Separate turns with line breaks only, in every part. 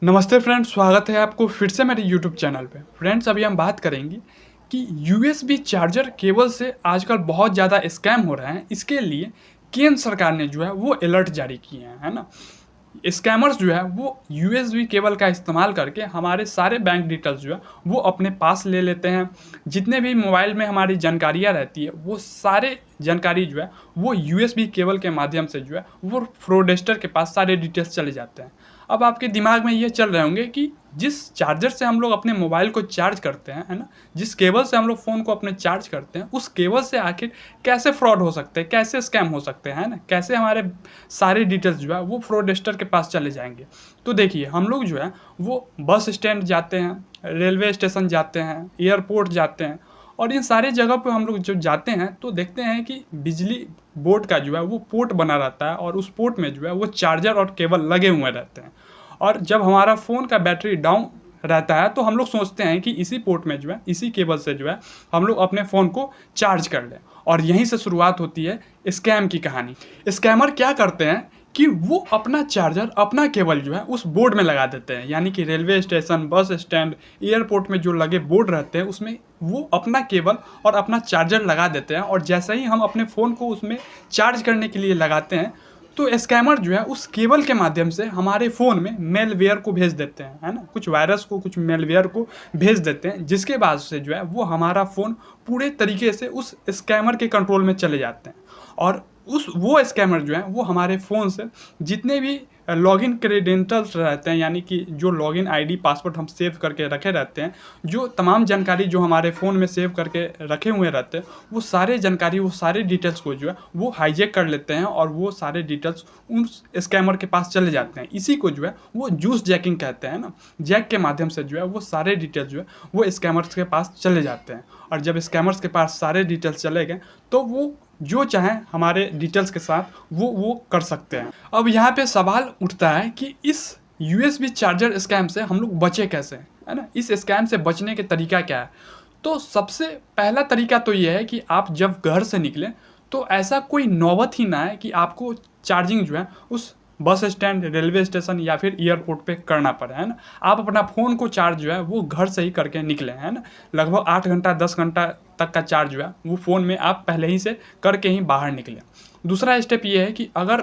नमस्ते फ्रेंड्स, स्वागत है आपको फिर से मेरे यूट्यूब चैनल पे। फ्रेंड्स, अभी हम बात करेंगे कि यूएसबी चार्जर केबल से आजकल बहुत ज़्यादा स्कैम हो रहे हैं। इसके लिए केंद्र सरकार ने जो है वो अलर्ट जारी किए हैं, है ना। स्कैमर्स जो है वो यूएसबी केबल का इस्तेमाल करके हमारे सारे बैंक डिटेल्स जो है वो अपने पास ले लेते हैं। जितने भी मोबाइल में हमारी जानकारियाँ रहती है वो सारे जानकारी जो है वो यूएसबी केबल के माध्यम से जो है वो फ्रॉडस्टर के पास सारे डिटेल्स चले जाते हैं। अब आपके दिमाग में ये चल रहे होंगे कि जिस चार्जर से हम लोग अपने मोबाइल को चार्ज करते हैं, है ना, जिस केबल से हम लोग फ़ोन को अपने चार्ज करते हैं, उस केबल से आखिर कैसे फ्रॉड हो सकते हैं, कैसे स्कैम हो सकते हैं, है ना, कैसे हमारे सारे डिटेल्स जो है वो फ्रॉडस्टर के पास चले जाएंगे। तो देखिए, हम लोग जो है वो बस स्टैंड जाते हैं, रेलवे स्टेशन जाते हैं, एयरपोर्ट जाते हैं, और इन सारे जगह पे हम लोग जब जाते हैं तो देखते हैं कि बिजली बोर्ड का जो है वो पोर्ट बना रहता है और उस पोर्ट में जो है वो चार्जर और केबल लगे हुए रहते हैं। और जब हमारा फ़ोन का बैटरी डाउन रहता है तो हम लोग सोचते हैं कि इसी पोर्ट में जो है, इसी केबल से जो है हम लोग अपने फ़ोन को चार्ज कर लें। और यहीं से शुरुआत होती है स्कैम की कहानी। स्कैमर क्या करते हैं कि वो अपना चार्जर, अपना केबल जो है उस बोर्ड में लगा देते हैं। यानी कि railway station, bus stand, airport में जो लगे बोर्ड रहते हैं उसमें वो अपना केबल और अपना चार्जर लगा देते हैं। और जैसे ही हम अपने फ़ोन को उसमें चार्ज करने के लिए लगाते हैं तो स्कैमर जो है उस केबल के माध्यम से हमारे फ़ोन में मेलवेयर को भेज देते हैं, है ना, कुछ वायरस को, कुछ मेलवेयर को भेज देते हैं, जिसके बाद से जो है वो हमारा फ़ोन पूरे तरीके से उस स्कैमर के कंट्रोल में चले जाते हैं। और वो स्कैमर जो है वो हमारे फ़ोन से जितने भी लॉगिन क्रेडेंशियल्स रहते हैं, यानी कि जो लॉगिन आईडी, पासवर्ड हम सेव करके रखे रहते हैं, जो तमाम जानकारी जो हमारे फ़ोन में सेव करके रखे हुए रहते हैं, वो सारे जानकारी, वो सारे डिटेल्स को जो है वो हाईजैक कर लेते हैं और वो सारे डिटेल्स उन स्कैमर के पास चले जाते हैं। इसी को जो है वो जूस जैकिंग कहते हैं ना। जैक के माध्यम से जो है वो सारे डिटेल्स जो है वो स्कैमर्स के पास चले जाते हैं। और जब स्कैमर्स के पास सारे डिटेल्स चले गए तो वो जो चाहें हमारे डिटेल्स के साथ वो कर सकते हैं। अब यहाँ पे सवाल उठता है कि इस यूएसबी चार्जर स्कैम से हम लोग बचे कैसे, है ना, इस स्कैम से बचने के तरीका क्या है। तो सबसे पहला तरीका तो ये है कि आप जब घर से निकलें तो ऐसा कोई नौबत ही ना है कि आपको चार्जिंग जो है उस बस स्टैंड, रेलवे स्टेशन या फिर एयरपोर्ट पे करना पड़े, है ना। आप अपना फ़ोन को चार्ज जो है वो घर से ही करके निकलें, है ना। लगभग 8 घंटा 10 घंटा तक का चार्ज जो है वो फ़ोन में आप पहले ही से करके ही बाहर निकलें। दूसरा स्टेप ये है कि अगर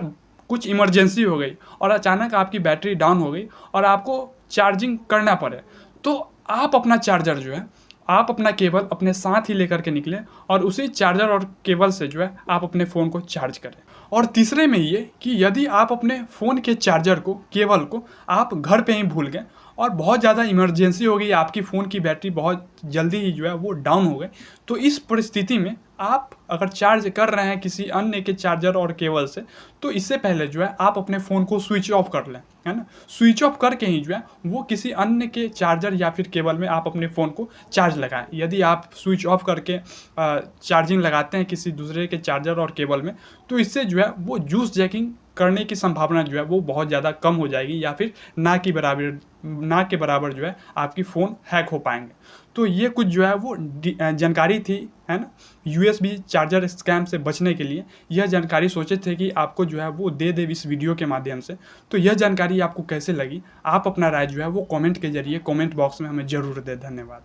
कुछ इमरजेंसी हो गई और अचानक आपकी बैटरी डाउन हो गई और आपको चार्जिंग करना पड़े, तो आप अपना चार्जर जो है, आप अपना केबल अपने साथ ही लेकर के निकलें और उसी चार्जर और केबल से जो है आप अपने फ़ोन को चार्ज करें। और तीसरे में ये कि यदि आप अपने फ़ोन के चार्जर को, केबल को आप घर पे ही भूल गए और बहुत ज़्यादा इमरजेंसी हो गई, आपकी फ़ोन की बैटरी बहुत जल्दी ही जो है वो डाउन हो गई, तो इस परिस्थिति में आप अगर चार्ज कर रहे हैं किसी अन्य के चार्जर और केबल से, तो इससे पहले जो है आप अपने फ़ोन को स्विच ऑफ कर लें, है ना। स्विच ऑफ करके ही जो है वो किसी अन्य के चार्जर या फिर केबल में आप अपने फ़ोन को चार्ज लगाएं। यदि आप स्विच ऑफ करके चार्जिंग लगाते हैं किसी दूसरे के चार्जर और केबल में, तो इससे जो है वो जूस जैकिंग करने की संभावना जो है वो बहुत ज़्यादा कम हो जाएगी, या फिर ना के बराबर जो है आपकी फ़ोन हैक हो पाएंगे। तो ये कुछ जो है वो जानकारी थी, है ना, यूएसबी चार्जर स्कैम से बचने के लिए। यह जानकारी सोचे थे कि आपको जो है वो दे दे इस वीडियो के माध्यम से। तो यह जानकारी आपको कैसे लगी, आप अपना राय जो है वो कमेंट के जरिए कमेंट बॉक्स में हमें ज़रूर दें। धन्यवाद।